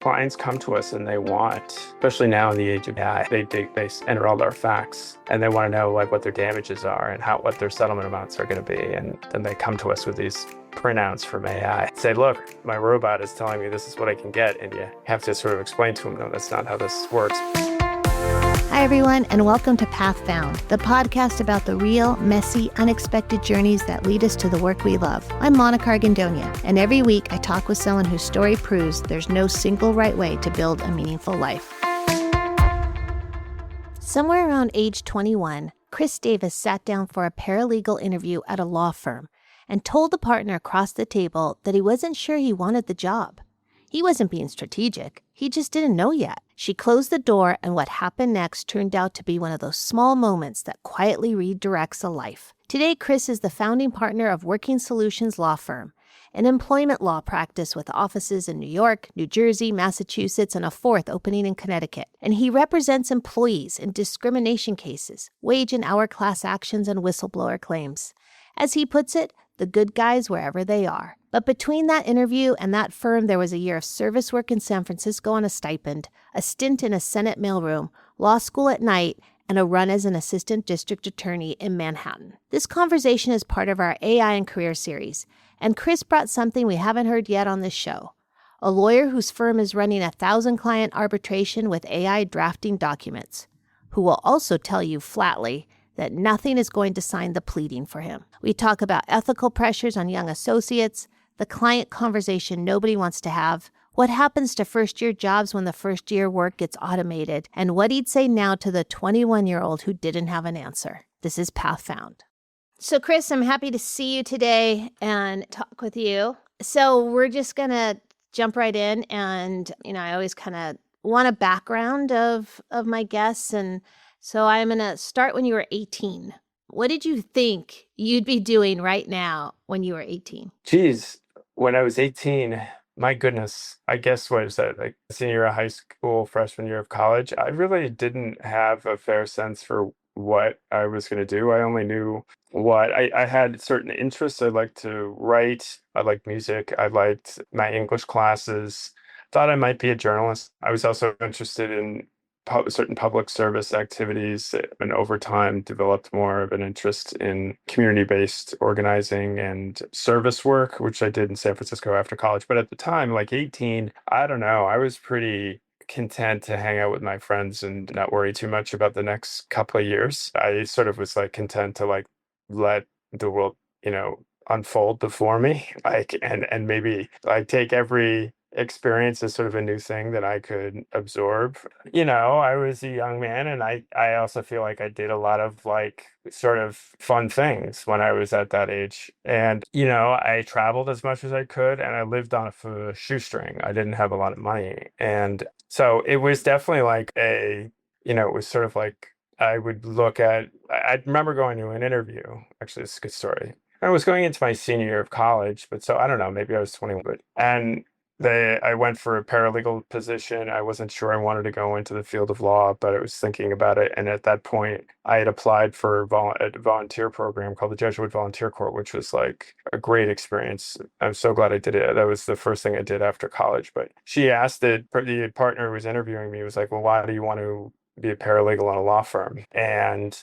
Clients come to us and they want, especially now in the age of AI, they enter all their facts and they want to know like what their damages are and what their settlement amounts are going to be. And then they come to us with these printouts from AI. Say, look, my robot is telling me this is what I can get. And you have to sort of explain to them, no, that's not how this works. Hi, everyone, and welcome to Path Found, the podcast about the real, messy, unexpected journeys that lead us to the work we love. I'm Monica Argandonia, and every week I talk with someone whose story proves there's no single right way to build a meaningful life. Somewhere around age 21, Chris Davis sat down for a paralegal interview at a law firm and told the partner across the table that he wasn't sure he wanted the job. He wasn't being strategic. He just didn't know yet. She closed the door, and what happened next turned out to be one of those small moments that quietly redirects a life. Today, Chris is the founding partner of Working Solutions Law Firm, an employment law practice with offices in New York, New Jersey, Massachusetts, and a fourth opening in Connecticut. And he represents employees in discrimination cases, wage and hour class actions, and whistleblower claims. As he puts it, the good guys wherever they are. But between that interview and that firm, there was a year of service work in San Francisco on a stipend, a stint in a Senate mailroom, law school at night, and a run as an assistant district attorney in Manhattan. This conversation is part of our AI and Career series, and Chris brought something we haven't heard yet on this show. A lawyer whose firm is running 1,000-client arbitration with AI drafting documents, who will also tell you flatly that nothing is going to sign the pleading for him. We talk about ethical pressures on young associates, the client conversation nobody wants to have, what happens to first-year jobs when the first-year work gets automated, and what he'd say now to the 21-year-old who didn't have an answer. This is Path Found. So, Chris, I'm happy to see you today and talk with you. So we're just going to jump right in, and, I always kind of want a background of my guests, and so I'm going to start when you were 18. What did you think you'd be doing right now when you were 18? Geez, when I was 18, my goodness, I guess what is that, like senior year of high school, freshman year of college, I really didn't have a fair sense for what I was going to do. I only knew what I had certain interests. I liked to write. I liked music. I liked my English classes. Thought I might be a journalist. I was also interested in certain public service activities, and over time developed more of an interest in community-based organizing and service work, which I did in San Francisco after college. But at the time, like 18, I don't know, I was pretty content to hang out with my friends and not worry too much about the next couple of years. I sort of was like content to like let the world, unfold before me, like and maybe like take every experience as sort of a new thing that I could absorb. I was a young man, and I also feel like I did a lot of like sort of fun things when I was at that age. And, I traveled as much as I could, and I lived on a shoestring. I didn't have a lot of money. And so it was definitely like it was sort of like I would look at, I remember going to an interview. Actually, it's a good story. I was going into my senior year of college, but so I don't know, maybe I was 21, and I went for a paralegal position. I wasn't sure I wanted to go into the field of law, but I was thinking about it. And at that point, I had applied for a volunteer program called the Judgement Volunteer Corps, which was like a great experience. I'm so glad I did it. That was the first thing I did after college. But she asked the partner who was interviewing me, was like, well, why do you want to be a paralegal in a law firm? And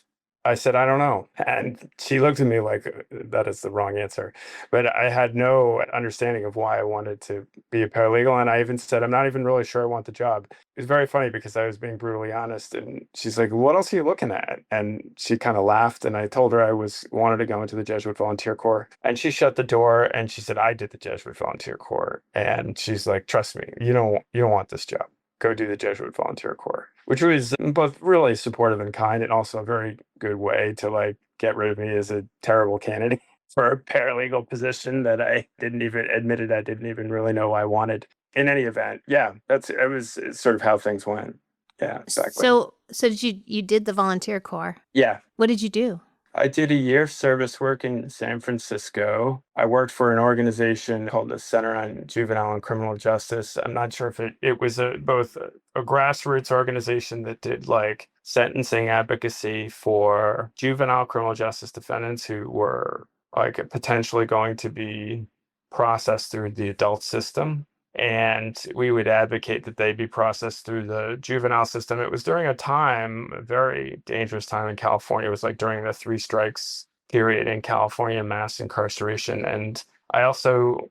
I said, I don't know. And she looked at me like that is the wrong answer. But I had no understanding of why I wanted to be a paralegal. And I even said, I'm not even really sure I want the job. It was very funny because I was being brutally honest. And she's like, what else are you looking at? And she kind of laughed. And I told her I wanted to go into the Jesuit Volunteer Corps. And she shut the door and she said, I did the Jesuit Volunteer Corps. And she's like, trust me, you don't want this job. Go do the Jesuit Volunteer Corps, which was both really supportive and kind, and also a very good way to like get rid of me as a terrible candidate for a paralegal position that I didn't even really know I wanted. In any event, yeah, it was sort of how things went. Yeah, exactly. So did you did the volunteer corps? Yeah. What did you do? I did a year of service work in San Francisco. I worked for an organization called the Center on Juvenile and Criminal Justice. I'm not sure if it was both a grassroots organization that did like sentencing advocacy for juvenile criminal justice defendants who were like potentially going to be processed through the adult system. and we would advocate that they be processed through the juvenile system. It was during a time, a very dangerous time in California. It was like during the three strikes period in California, mass incarceration. And I also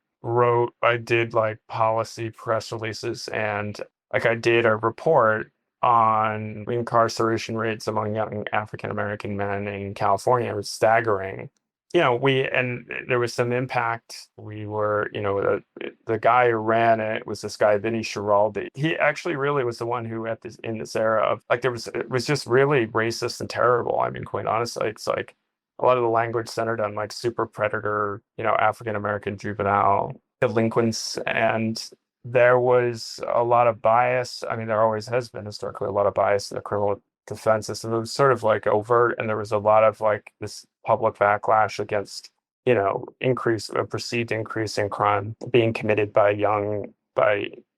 I did like policy press releases, and like I did a report on incarceration rates among young African American men in California. It was staggering. And there was some impact. We were, the guy who ran it was this guy, Vinny Schiraldi. He actually really was the one who in this era of like, it was just really racist and terrible. I mean, quite honestly, it's like a lot of the language centered on like super predator, African American juvenile delinquents. And there was a lot of bias. I mean, there always has been historically a lot of bias in the criminal defense system. It was sort of like overt, and there was a lot of like this public backlash against, a perceived increase in crime being committed by young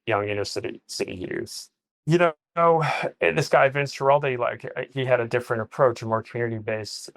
inner city youth. This guy Vince Giraldi, like he had a different approach, a more community-based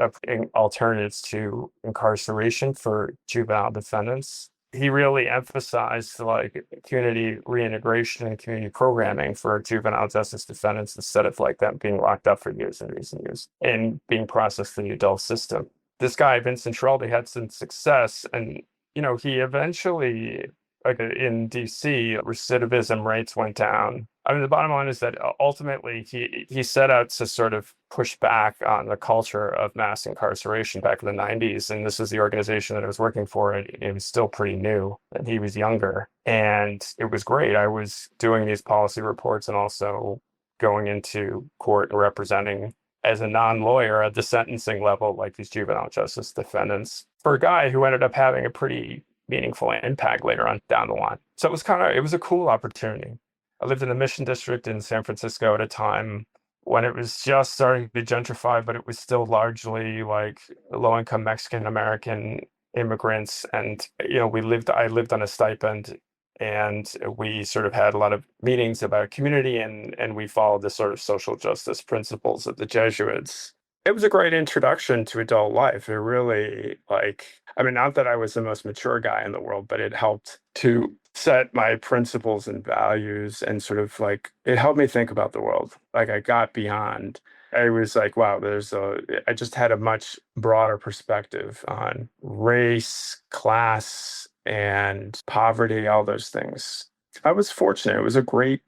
alternatives to incarceration for juvenile defendants. He really emphasized like community reintegration and community programming for juvenile justice defendants instead of like them being locked up for years and years and years and being processed in the adult system. This guy, Vincent Schiraldi, had some success, and he eventually, like in DC, recidivism rates went down. I mean, the bottom line is that ultimately he set out to sort of push back on the culture of mass incarceration back in the 90s. And this is the organization that I was working for. And it was still pretty new, and he was younger. And it was great. I was doing these policy reports and also going into court and representing as a non-lawyer at the sentencing level, like these juvenile justice defendants, for a guy who ended up having a pretty meaningful impact later on down the line. So it was a cool opportunity. I lived in the Mission District in San Francisco at a time when it was just starting to be gentrified, but it was still largely like low-income Mexican American immigrants. And, I lived on a stipend, and we sort of had a lot of meetings about community, and we followed the sort of social justice principles of the Jesuits. It was a great introduction to adult life. It really, I mean, not that I was the most mature guy in the world, but it helped to set my principles and values, and sort of like it helped me think about the world. Like I got beyond. I was like, wow, I just had a much broader perspective on race, class, and poverty, all those things. I was fortunate. It was a great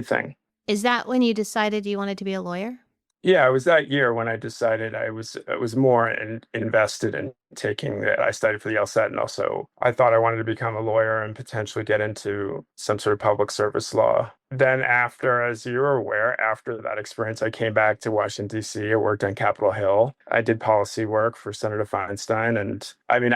thing. Is that when you decided you wanted to be a lawyer? Yeah, it was that year when I decided I was more invested in taking that. I studied for the LSAT, and also I thought I wanted to become a lawyer and potentially get into some sort of public service law. Then after, as you're aware, after that experience, I came back to Washington, D.C. I worked on Capitol Hill. I did policy work for Senator Feinstein. And I mean,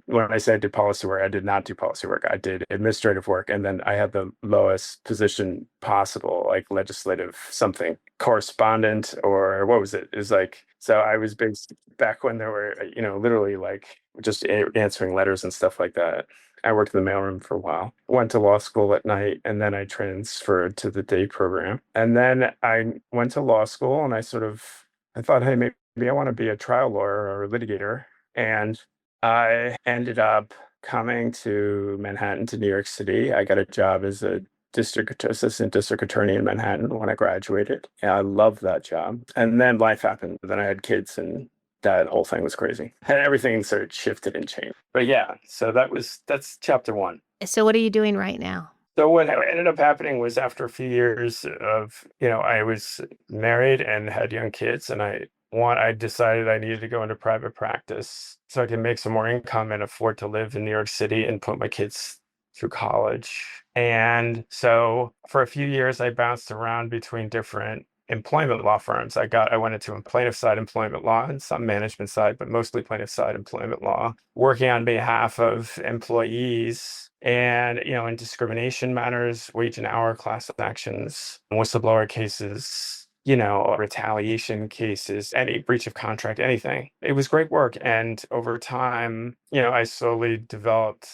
when I say I did policy work, I did not do policy work. I did administrative work. And then I had the lowest position possible, like legislative something correspondent, or what was it? It was like, so I was based back when there were, literally like just answering letters and stuff like that. I worked in the mailroom for a while, went to law school at night, and then I transferred to the day program. And then I went to law school, and I thought, hey, maybe I want to be a trial lawyer or a litigator. And I ended up coming to Manhattan, to New York City. I got a job as a assistant district attorney in Manhattan when I graduated. And I loved that job. And then life happened. Then I had kids, and that whole thing was crazy. And everything sort of shifted and changed. But yeah, so that's chapter one. So what are you doing right now? So what ended up happening was, after a few years of, I was married and had young kids, and I decided I needed to go into private practice so I can make some more income and afford to live in New York City and put my kids through college. And so for a few years, I bounced around between different employment law firms. I went into plaintiff side employment law and some management side, but mostly plaintiff side employment law, working on behalf of employees and, in discrimination matters, wage and hour class actions, whistleblower cases, retaliation cases, any breach of contract, anything. It was great work. And over time, I slowly developed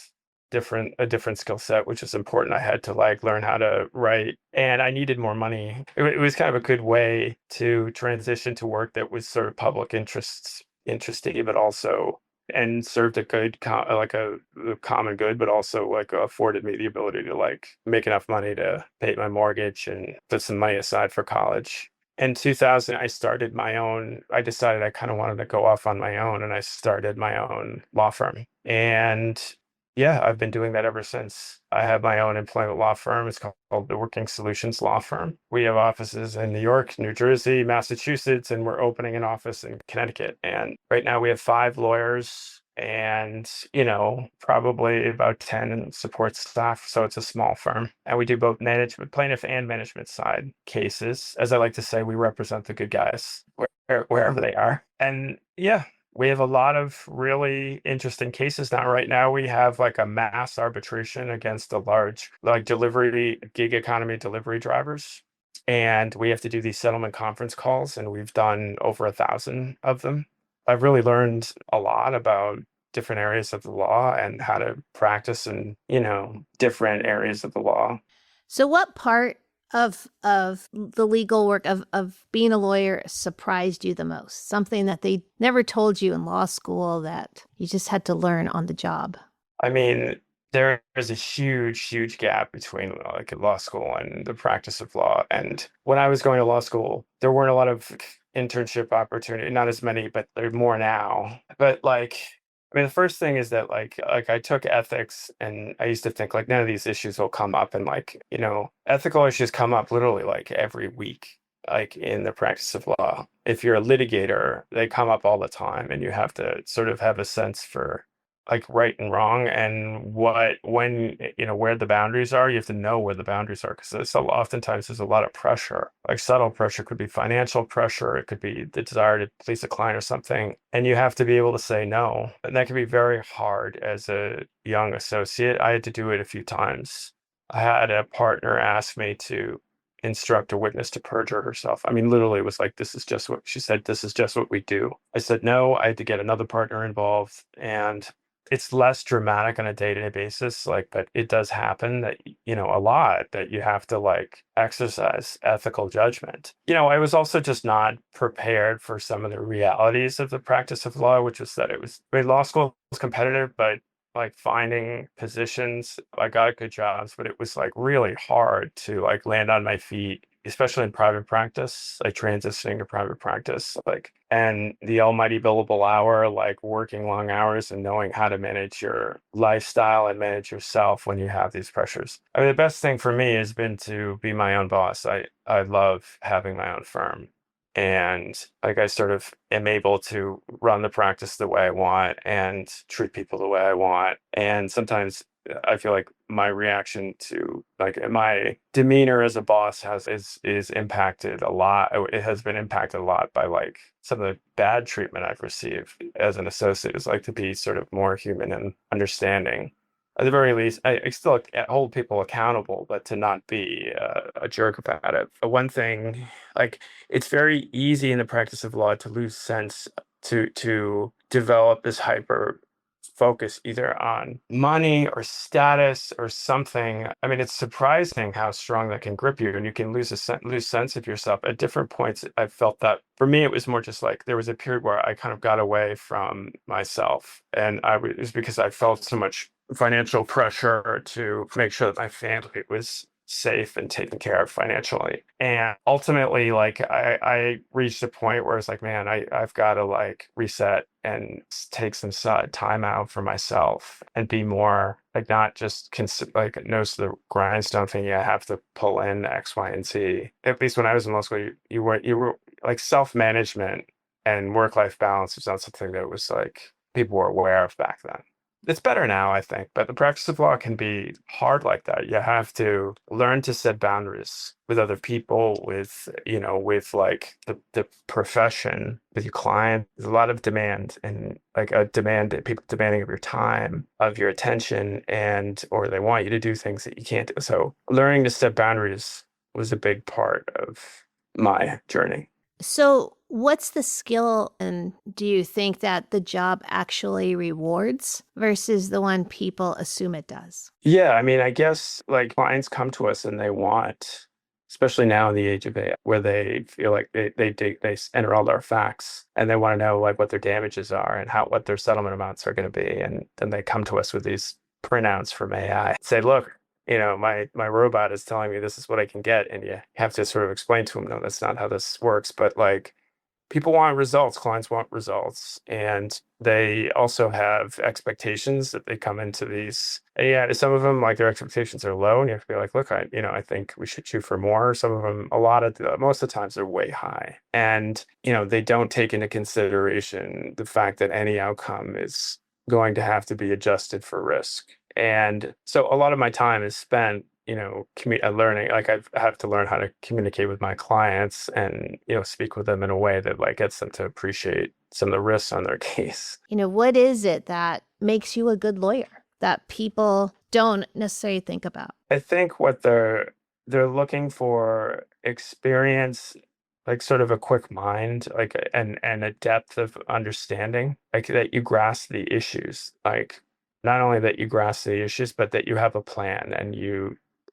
a different skill set, which is important. I had to learn how to write, and I needed more money. It was kind of a good way to transition to work that was sort of public interesting, but also and served a good a common good, but also like afforded me the ability to like make enough money to pay my mortgage and put some money aside for college. In 2000, I decided I kind of wanted to go off on my own and I started my own law firm. And yeah, I've been doing that ever since. I have my own employment law firm. It's called the Working Solutions Law Firm. We have offices in New York, New Jersey, Massachusetts, and we're opening an office in Connecticut. And right now we have 5 lawyers and, probably about 10 support staff. So it's a small firm. And we do both management, plaintiff and management side cases. As I like to say, we represent the good guys wherever they are. And yeah, we have a lot of really interesting cases now. Right now, we have like a mass arbitration against a large, like gig economy delivery drivers. And we have to do these settlement conference calls, and we've done over 1,000 of them. I've really learned a lot about different areas of the law and how to practice in, different areas of the law. So what part of the legal work of being a lawyer surprised you the most? Something that they never told you in law school that you just had to learn on the job? I mean, there is a huge, huge gap between like law school and the practice of law. And when I was going to law school, there weren't a lot of internship opportunity, not as many, but there are more now. But like, I mean, the first thing is that like I took ethics and I used to think like none of these issues will come up. And like, ethical issues come up literally like every week, like in the practice of law. If you're a litigator, they come up all the time and you have to sort of have a sense for like right and wrong and where the boundaries are. You have to know where the boundaries are because oftentimes there's a lot of pressure. Like subtle pressure could be financial pressure, it could be the desire to please a client or something, and you have to be able to say no. And that can be very hard as a young associate. I had to do it a few times. I had a partner ask me to instruct a witness to perjure herself. I mean, literally, it was like, this is just what she said, this is just what we do. I said no. I had to get another partner involved, and it's less dramatic on a day-to-day basis, like, but it does happen that, a lot that you have to like exercise ethical judgment. I was also just not prepared for some of the realities of the practice of law, which was that law school was competitive, but like finding positions, I got good jobs, but it was like really hard to like land on my feet, especially in private practice, like transitioning to private practice, like, and the almighty billable hour, like working long hours and knowing how to manage your lifestyle and manage yourself when you have these pressures. I mean, the best thing for me has been to be my own boss. I love having my own firm. And like I sort of am able to run the practice the way I want and treat people the way I want. And sometimes I feel like my reaction to like my demeanor as a boss is impacted a lot. It has been impacted a lot by like some of the bad treatment I've received as an associate. Is like to be sort of more human and understanding. At the very least, I still hold people accountable, but to not be a jerk about it. One thing, like it's very easy in the practice of law to lose sense to develop this hyper focus either on money or status or something. I mean, it's surprising how strong that can grip you, and you can lose sense of yourself. At different points, I felt that for me, it was more just like there was a period where I kind of got away from myself, and it was because I felt so much financial pressure to make sure that my family was safe and taken care of financially. And ultimately, like I reached a point where it's like, man, I've got to like reset and take some time out for myself and be more like not just like nose to the grindstone thing. I have to pull in X, Y, and Z. At least when I was in law school, you were like self-management and work-life balance was not something that was like people were aware of back then. It's better now, I think, but the practice of law can be hard like that. You have to learn to set boundaries with other people, with like the profession, with your client. There's a lot of demand and like a demand that people demanding of your time, of your attention, or they want you to do things that you can't do. So learning to set boundaries was a big part of my journey. So, what's the skill, and do you think that the job actually rewards versus the one people assume it does? Yeah, I mean, I guess like clients come to us and they want especially now in the age of AI, where they feel like they enter all their facts and they want to know like what their damages are and what their settlement amounts are going to be, and then they come to us with these printouts from AI, say, look, my robot is telling me this is what I can get, and you have to sort of explain to them, no, that's not how this works, but like people want results, clients want results, and they also have expectations that they come into these. And yeah, some of them, like their expectations are low, and you have to be like, look, I think we should shoot for more. Some of them, most of the times, they're way high, and they don't take into consideration the fact that any outcome is going to have to be adjusted for risk. And so a lot of my time is spent learning. Like I have to learn how to communicate with my clients and speak with them in a way that like gets them to appreciate some of the risks on their case. What is it that makes you a good lawyer that people don't necessarily think about? I think what they're looking for experience, like sort of a quick mind, like and a depth of understanding, like that you grasp the issues, like not only that you grasp the issues, but that you have a plan and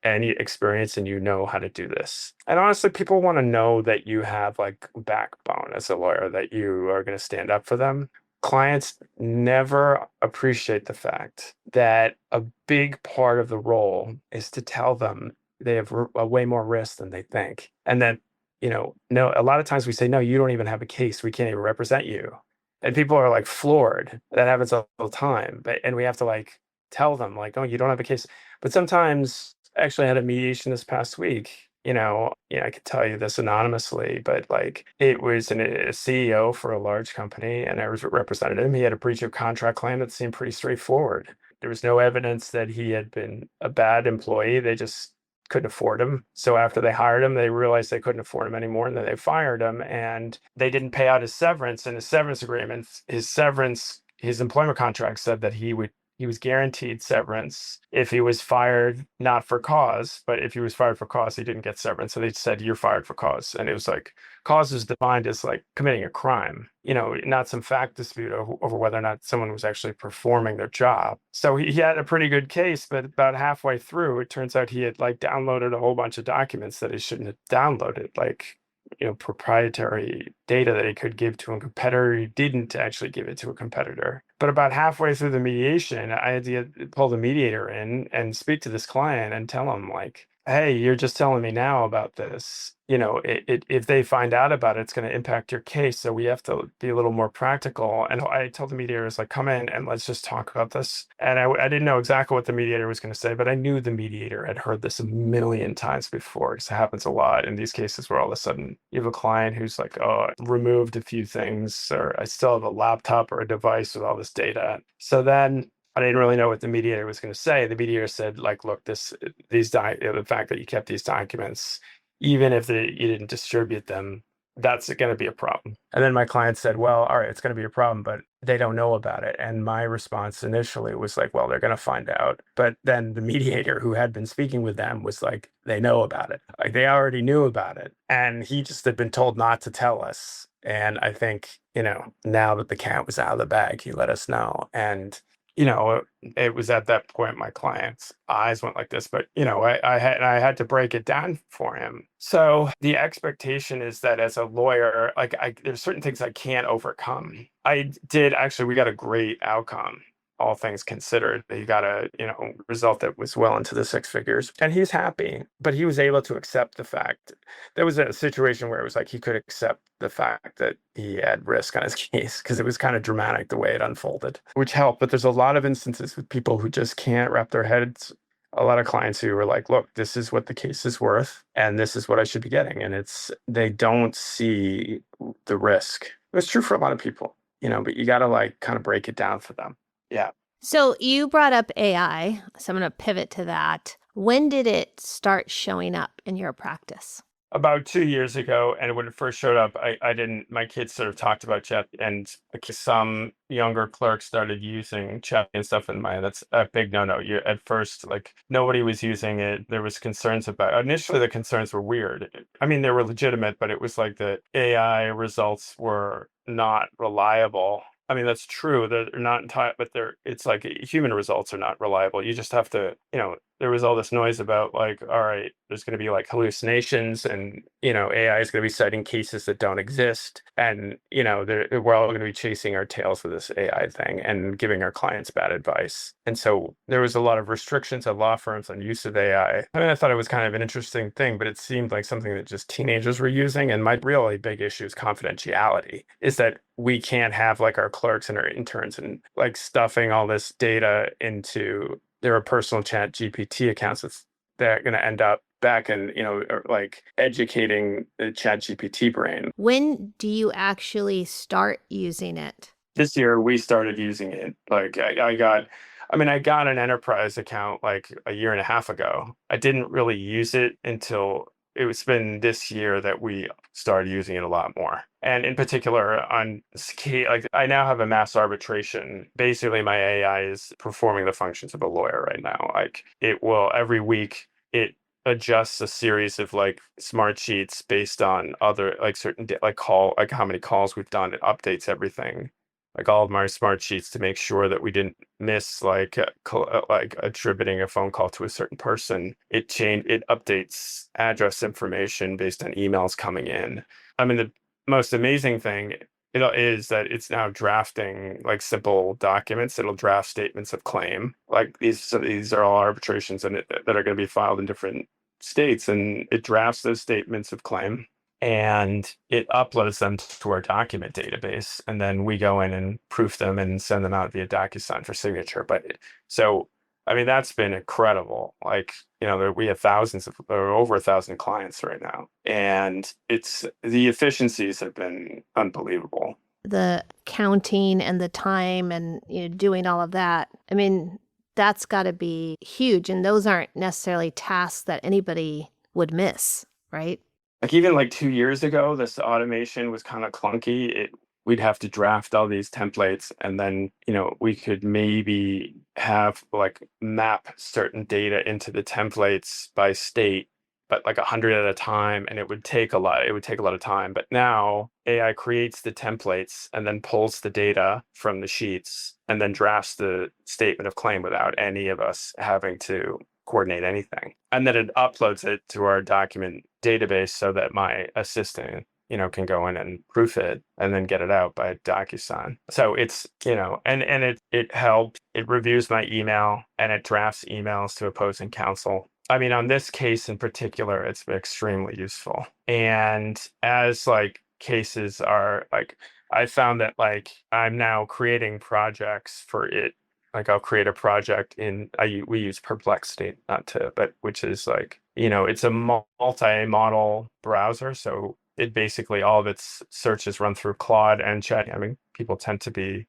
any experience and you know how to do this. And honestly, people want to know that you have like backbone as a lawyer, that you are going to stand up for them. Clients never appreciate the fact that a big part of the role is to tell them they have a way more risk than they think. And that, no, a lot of times we say, no, you don't even have a case. We can't even represent you. And people are like floored. That happens all the time. And we have to like tell them like, oh, you don't have a case. But sometimes actually had a mediation this past week. I could tell you this anonymously, but like it was a CEO for a large company, and I was represented him. He had a breach of contract claim that seemed pretty straightforward. There was no evidence that he had been a bad employee. They just couldn't afford him. So after they hired him, they realized they couldn't afford him anymore, and then they fired him, and they didn't pay out his severance. And his severance agreement, his employment contract said that he was guaranteed severance if he was fired, not for cause, but if he was fired for cause, he didn't get severance. So they said, you're fired for cause. And it was like, cause is defined as like committing a crime, not some fact dispute over whether or not someone was actually performing their job. So he had a pretty good case, but about halfway through, it turns out he had like downloaded a whole bunch of documents that he shouldn't have downloaded, like proprietary data that he could give to a competitor. He didn't actually give it to a competitor. But about halfway through the mediation, I had to pull the mediator in and speak to this client and tell him like, hey, you're just telling me now about this. If they find out about it, it's going to impact your case. So we have to be a little more practical. And I told the mediator, like, come in and let's just talk about this. And I didn't know exactly what the mediator was going to say, but I knew the mediator had heard this a million times before, because it happens a lot in these cases where all of a sudden you have a client who's like, oh, I removed a few things, or I still have a laptop or a device with all this data. So then I didn't really know what the mediator was going to say. The mediator said, like, look, the fact that you kept these documents, even if you didn't distribute them, that's going to be a problem. And then my client said, well, all right, it's going to be a problem, but they don't know about it. And my response initially was like, well, they're going to find out. But then the mediator who had been speaking with them was like, they know about it. Like they already knew about it. And he just had been told not to tell us. And I think, now that the cat was out of the bag, he let us know. And it was at that point my client's eyes went like this, but I had to break it down for him. So the expectation is that as a lawyer, like there's certain things I can't overcome. We got a great outcome, all things considered. He got a result that was well into the six figures, and he's happy. But he was able to accept the fact. There was a situation where it was like he could accept the fact that he had risk on his case, because it was kind of dramatic the way it unfolded, which helped. But there's a lot of instances with people who just can't wrap their heads. A lot of clients who were like, look, this is what the case is worth, and this is what I should be getting. And they don't see the risk. It's true for a lot of people, but you got to like kind of break it down for them. Yeah. So you brought up AI, so I'm going to pivot to that. When did it start showing up in your practice? About 2 years ago, and when it first showed up, my kids sort of talked about chat, and some younger clerks started using chat and stuff, and that's a big no-no. At first, like, nobody was using it. There was concerns initially the concerns were weird. I mean, they were legitimate, but it was like the AI results were not reliable. I mean, that's true. They're not entirely, but it's like human results are not reliable. You just have to, there was all this noise about like, all right, there's going to be like hallucinations and, AI is going to be citing cases that don't exist. And, we're all going to be chasing our tails with this AI thing and giving our clients bad advice. And so there was a lot of restrictions at law firms on use of AI. I mean, I thought it was kind of an interesting thing, but it seemed like something that just teenagers were using. And my really big issue is confidentiality, is that we can't have like our clerks and our interns and like stuffing all this data into their personal chat GPT accounts. They're going to end up back in, or like educating the chat GPT brain. When do you actually start using it? This year we started using it. Like I got an enterprise account like a year and a half ago. I didn't really use it until it's been this year that we started using it a lot more. And in particular on like I now have a mass arbitration. Basically my AI is performing the functions of a lawyer right now. Like it will every week it adjusts a series of like smart sheets based on other like certain like how many calls we've done. It updates everything, like all of my smart sheets, to make sure that we didn't miss like like attributing a phone call to a certain person. It updates address information based on emails coming in. I mean, the most amazing thing is that it's now drafting like simple documents. It'll draft statements of claim. Like these are all arbitrations that are going to be filed in different states, and it drafts those statements of claim and it uploads them to our document database, and then we go in and proof them and send them out via DocuSign for signature. So, I mean, that's been incredible. Like, we have over 1,000 clients right now, and the efficiencies have been unbelievable. The counting and the time and doing all of that. I mean, that's got to be huge. And those aren't necessarily tasks that anybody would miss, right? Like even like 2 years ago, this automation was kind of clunky. We'd have to draft all these templates, and then, we could maybe have like map certain data into the templates by state, but like 100 at a time, and it would take a lot. It would take a lot of time. But now AI creates the templates and then pulls the data from the sheets and then drafts the statement of claim without any of us having to coordinate anything. And then it uploads it to our document database so that my assistant, can go in and proof it and then get it out by DocuSign. So it's, and it helped. It reviews my email and it drafts emails to opposing counsel. I mean, on this case in particular, it's extremely useful. And as like cases are like, I found that like I'm now creating projects for it. Like I'll create a project we use Perplexity, but which is like, it's a multi-model browser. So it basically, all of its searches run through Claude and Chat. I mean, people tend to be,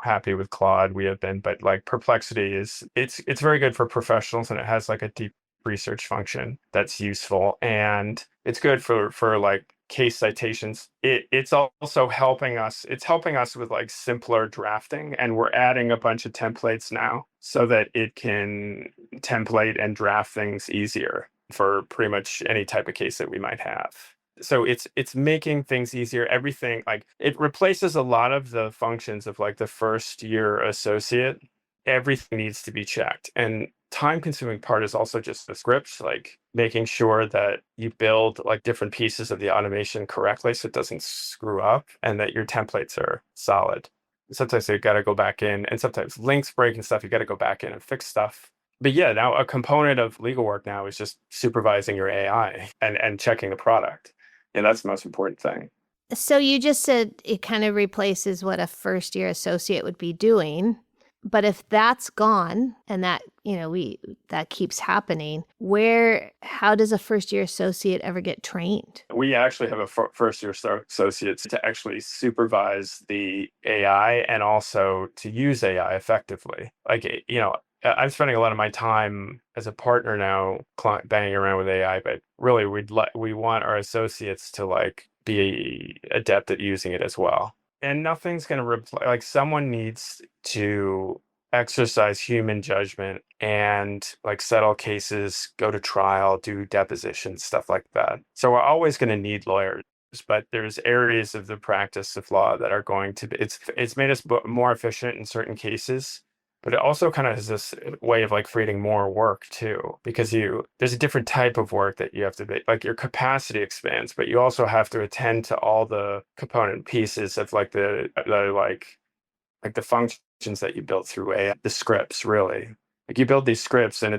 happy with Claude. We have been, but like Perplexity it's very good for professionals, and it has like a deep research function that's useful, and it's good for like case citations. It's also helping us. It's helping us with like simpler drafting, and we're adding a bunch of templates now so that it can template and draft things easier for pretty much any type of case that we might have. So it's making things easier. Everything, like it replaces a lot of the functions of like the first year associate. Everything needs to be checked. And time consuming part is also just the scripts, like making sure that you build like different pieces of the automation correctly so it doesn't screw up, and that your templates are solid. Sometimes you got to go back in, and sometimes links break and stuff. You got to go back in and fix stuff. But yeah, now a component of legal work now is just supervising your AI and checking the product. And that's the most important thing. So you just said it kind of replaces what a first year associate would be doing. But if that's gone and that, that keeps happening, how does a first year associate ever get trained? We actually have a first year associates to actually supervise the AI and also to use AI effectively. Like, I'm spending a lot of my time as a partner now banging around with AI, but really we want our associates to like be adept at using it as well. And nothing's going to replace, like someone needs to exercise human judgment and like settle cases, go to trial, do depositions, stuff like that. So we're always going to need lawyers. but there's areas of the practice of law that are going to be, it's made us more efficient in certain cases, but it also kind of has this way of like creating more work too, because there's a different type of work that you have to be, like your capacity expands, but you also have to attend to all the component pieces of like like the functions that you built through AI, the scripts, really. Like you build these scripts and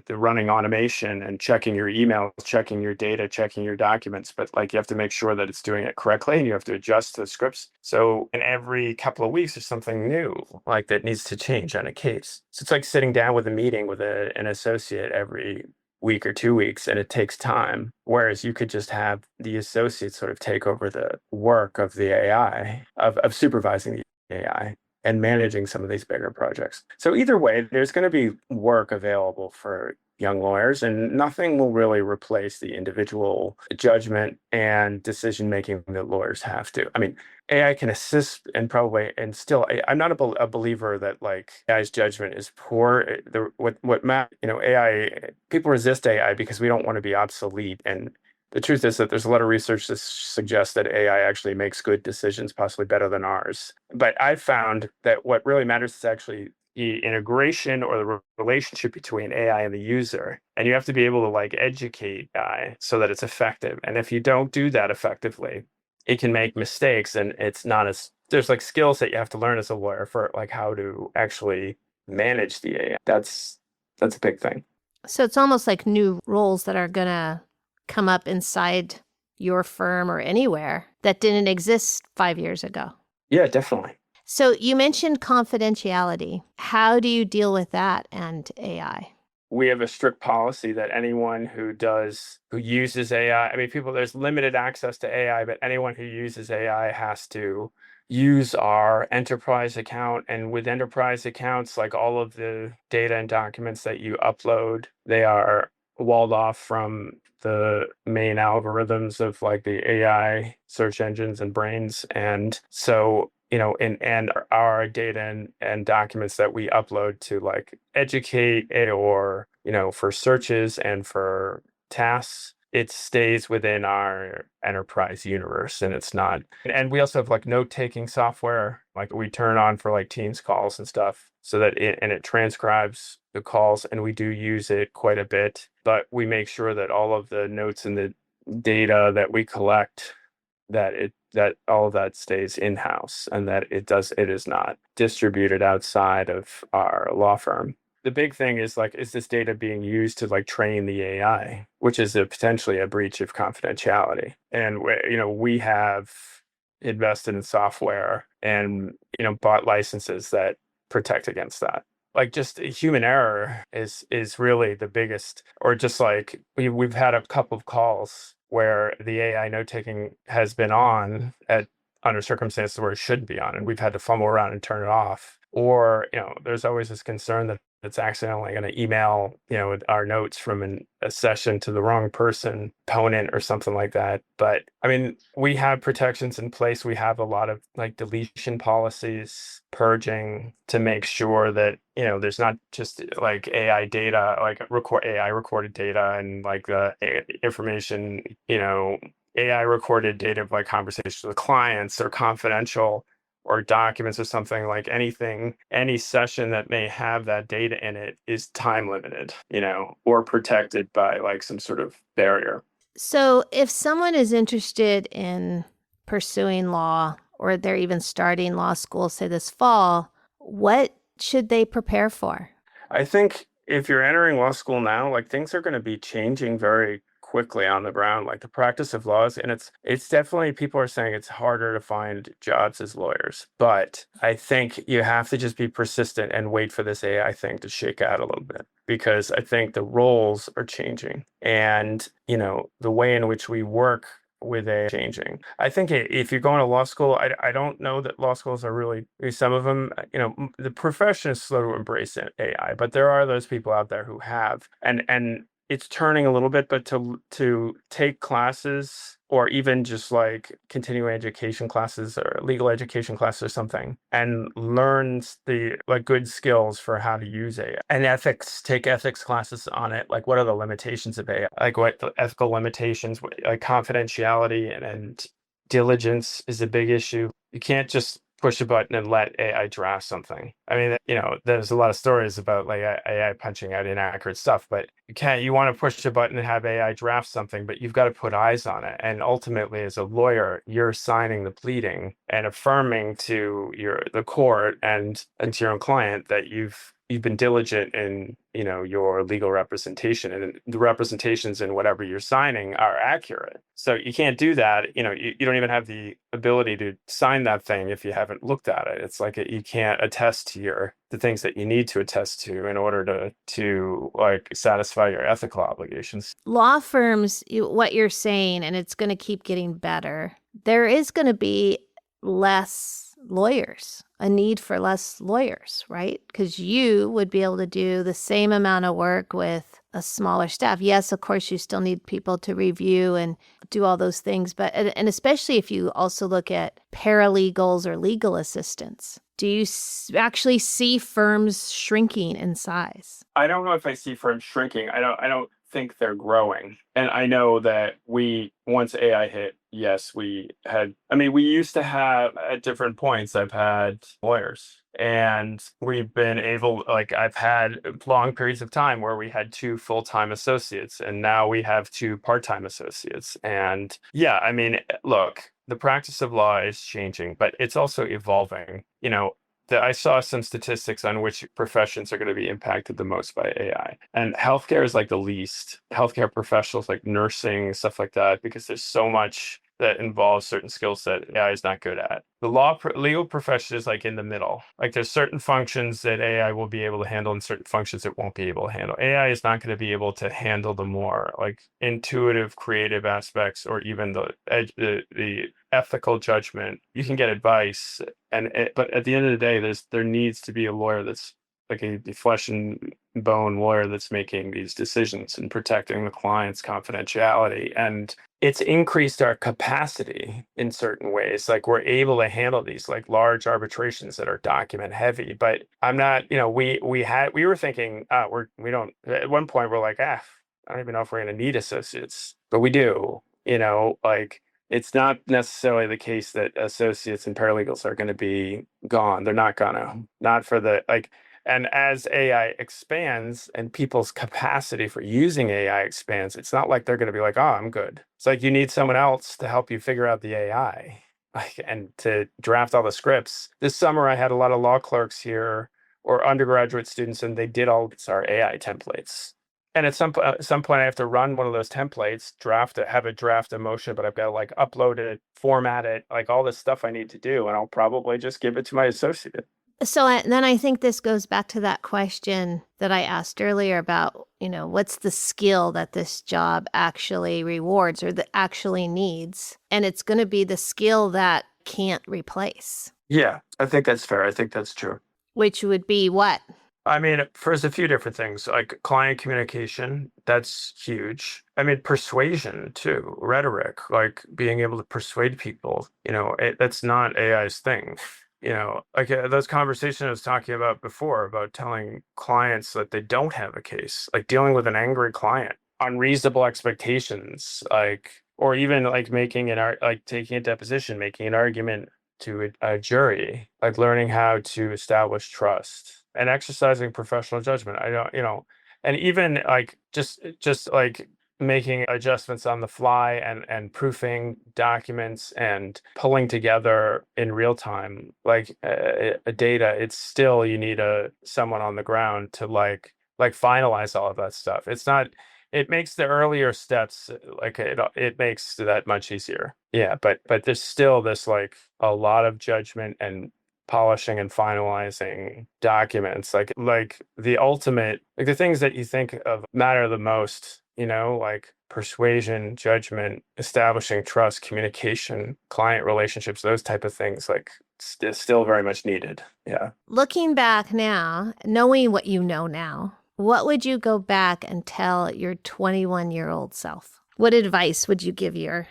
the running automation and checking your emails, checking your data, checking your documents, but like you have to make sure that it's doing it correctly and you have to adjust the scripts. So in every couple of weeks, there's something new like that needs to change on a case. So it's like sitting down with a meeting with an associate every week or 2 weeks, and it takes time. Whereas you could just have the associates sort of take over the work of the AI, of supervising the AI and managing some of these bigger projects. So either way, there's going to be work available for young lawyers, and nothing will really replace the individual judgment and decision making that lawyers have to. I mean, AI can assist and probably, and still, I'm not a believer that like AI's judgment is poor. AI, people resist AI because we don't want to be obsolete. And the truth is that there's a lot of research that suggests that AI actually makes good decisions, possibly better than ours. But I've found that what really matters is actually the integration or the relationship between AI and the user. And you have to be able to like educate AI so that it's effective. And if you don't do that effectively, it can make mistakes, and it's not as there's like skills that you have to learn as a lawyer for like how to actually manage the AI. That's a big thing. So it's almost like new roles that are going to come up inside your firm or anywhere that didn't exist 5 years ago. Yeah, definitely. So you mentioned confidentiality. How do you deal with that and AI? We have a strict policy that anyone who uses AI, I mean, there's limited access to AI, but anyone who uses AI has to use our enterprise account. And with enterprise accounts, like all of the data and documents that you upload, they are walled off from the main algorithms of like the AI search engines and brains. And so, and our data and documents that we upload to like educate it or, for searches and for tasks, it stays within our enterprise universe and it's not. And we also have like note-taking software, like we turn on for like Teams calls and stuff so that it transcribes the calls, and we do use it quite a bit, but we make sure that all of the notes and the data that we collect, that all of that stays in-house and that it is not distributed outside of our law firm. The big thing is like, is this data being used to like train the AI, which is potentially a breach of confidentiality? And we have invested in software and bought licenses that protect against that. Like just human error is really the biggest, or just like we've had a couple of calls where the AI note taking has been on under circumstances where it shouldn't be on, and we've had to fumble around and turn it off. Or, there's always this concern that it's accidentally going to email, our notes from a session to the wrong person, opponent, or something like that. But I mean, we have protections in place. We have a lot of like deletion policies, purging to make sure that, there's not just like AI data, like AI recorded data and like the information, AI recorded data of like conversations with clients or confidential or documents or something, like any session that may have that data in it is time limited, or protected by like some sort of barrier. So if someone is interested in pursuing law, or they're even starting law school, say this fall, what should they prepare for? I think if you're entering law school now, like things are going to be changing very quickly on the ground, like the practice of laws. And it's definitely, people are saying it's harder to find jobs as lawyers. But I think you have to just be persistent and wait for this AI thing to shake out a little bit, because I think the roles are changing. And, the way in which we work with AI changing. I think if you're going to law school, I don't know that law schools are really, some of them, the profession is slow to embrace AI, but there are those people out there who have, and it's turning a little bit, but to take classes or even just like continuing education classes or legal education classes or something and learns the like good skills for how to use AI and ethics, take ethics classes on it. Like what are the limitations of AI? Like what the ethical limitations, like confidentiality and diligence is a big issue. You can't just push a button and let AI draft something. I mean, there's a lot of stories about like AI punching out inaccurate stuff, but you want to push a button and have AI draft something, but you've got to put eyes on it. And ultimately, as a lawyer, you're signing the pleading and affirming to the court and to your own client that you've been diligent in your legal representation, and the representations in whatever you're signing are accurate. So you can't do that. You don't even have the ability to sign that thing if you haven't looked at it. It's like you can't attest to the things that you need to attest to in order to like satisfy your ethical obligations. Law firms, what you're saying, and it's going to keep getting better. There is going to be less lawyers, a need for less lawyers, right? Because you would be able to do the same amount of work with a smaller staff. Yes, of course, you still need people to review and do all those things, but and especially if you also look at paralegals or legal assistants. Do you actually see firms shrinking in size? I don't know if I see firms shrinking. I don't think they're growing. And I know that once AI hit, yes, we used to have at different points, I've had lawyers and we've been able, like, I've had long periods of time where we had two full-time associates and now we have two part-time associates. And yeah, I mean, look, the practice of law is changing, but it's also evolving. I saw some statistics on which professions are going to be impacted the most by AI. And healthcare is like the least. Healthcare professionals like nursing, stuff like that, because there's so much that involves certain skills that AI is not good at. The legal profession is like in the middle. Like there's certain functions that AI will be able to handle and certain functions it won't be able to handle. AI is not going to be able to handle the more like intuitive, creative aspects or even the ethical judgment. You can get advice, but at the end of the day, there needs to be a lawyer that's like a flesh and bone lawyer that's making these decisions and protecting the client's confidentiality. And it's increased our capacity in certain ways. Like we're able to handle these like large arbitrations that are document heavy. But I'm not, we were thinking, we don't, at one point we're like, I don't even know if we're going to need associates, but we do, like it's not necessarily the case that associates and paralegals are going to be gone. They're not gonna, not for the like. And as AI expands and people's capacity for using AI expands, it's not like they're going to be like, oh, I'm good. It's like you need someone else to help you figure out the AI and to draft all the scripts. This summer, I had a lot of law clerks here or undergraduate students, and they did all our AI templates. And at some point, I have to run one of those templates, have a draft a motion, but I've got to like upload it, format it, like all this stuff I need to do. And I'll probably just give it to my associate. So then I think this goes back to that question that I asked earlier about, what's the skill that this job actually rewards or that actually needs? And it's going to be the skill that can't replace. Yeah, I think that's fair. I think that's true. Which would be what? I mean, first, a few different things like client communication, that's huge. I mean, persuasion too, rhetoric, like being able to persuade people, that's not AI's thing. Like those conversations I was talking about before about telling clients that they don't have a case, like dealing with an angry client, unreasonable expectations, like, or even like taking a deposition, making an argument to a jury, like learning how to establish trust and exercising professional judgment. I don't, and even like just like making adjustments on the fly and proofing documents and pulling together in real time like a data. It's still you need someone on the ground to like finalize all of that stuff. It's not, it makes the earlier steps like it makes that much easier. Yeah, but there's still this like a lot of judgment and polishing and finalizing documents, like the ultimate, like the things that you think of matter the most, like persuasion, judgment, establishing trust, communication, client relationships, those type of things, like still very much needed. Yeah. Looking back now, knowing what you know now, What would you go back and tell your 21-year-old self? What advice would you give your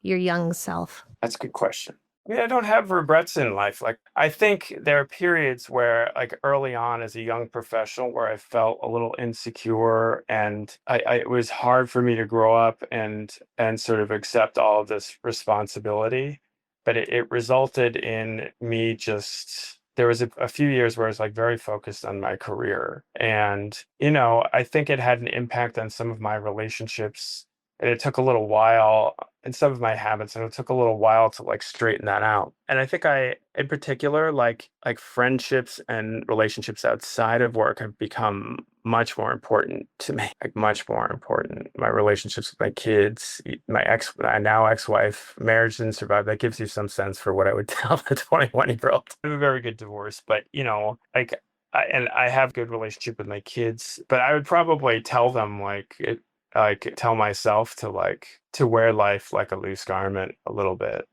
young self? That's a good question. I mean, I don't have regrets in life. Like, I think there are periods where, like, early on as a young professional, where I felt a little insecure, and it was hard for me to grow up and sort of accept all of this responsibility. But it resulted in me just. There was a few years where I was like very focused on my career. And, I think it had an impact on some of my relationships. And it took a little while and some of my habits, and it took a little while to like straighten that out. And I think in particular, like friendships and relationships outside of work have become much more important to me, like much more important. My relationships with my kids, my now ex-wife, marriage didn't survive. That gives you some sense for what I would tell the 21-year-old. I have a very good divorce, but like, and I have good relationship with my kids, but I would probably tell them like tell myself to wear life like a loose garment a little bit,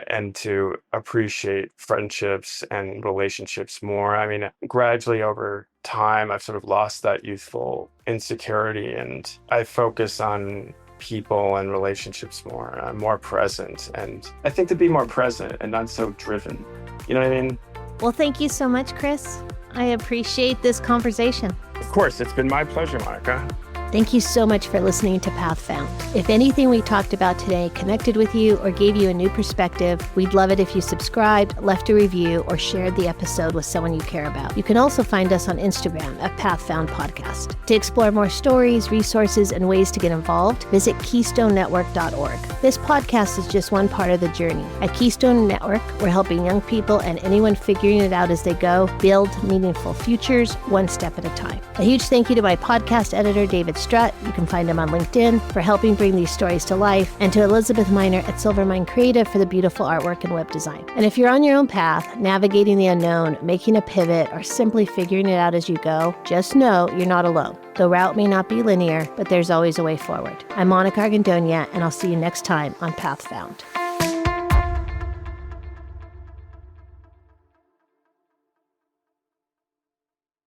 and to appreciate friendships and relationships more. I mean, gradually over time, I've sort of lost that youthful insecurity, and I focus on people and relationships more. I'm more present, and I think to be more present and not so driven. You know what I mean? Well, thank you so much, Chris. I appreciate this conversation. Of course, it's been my pleasure, Monica. Thank you so much for listening to Path Found. If anything we talked about today connected with you or gave you a new perspective, we'd love it if you subscribed, left a review, or shared the episode with someone you care about. You can also find us on Instagram at Path Found Podcast. To explore more stories, resources, and ways to get involved, visit KeystoneNetwork.org. This podcast is just one part of the journey. At Keystone Network, we're helping young people and anyone figuring it out as they go build meaningful futures one step at a time. A huge thank you to my podcast editor, David Strutt. You can find him on LinkedIn for helping bring these stories to life, and to Elizabeth Miner at Silvermine Creative for the beautiful artwork and web design. And if you're on your own path, navigating the unknown, making a pivot, or simply figuring it out as you go, just know you're not alone. The route may not be linear, but there's always a way forward. I'm Monica Argandonia, and I'll see you next time on Path Found.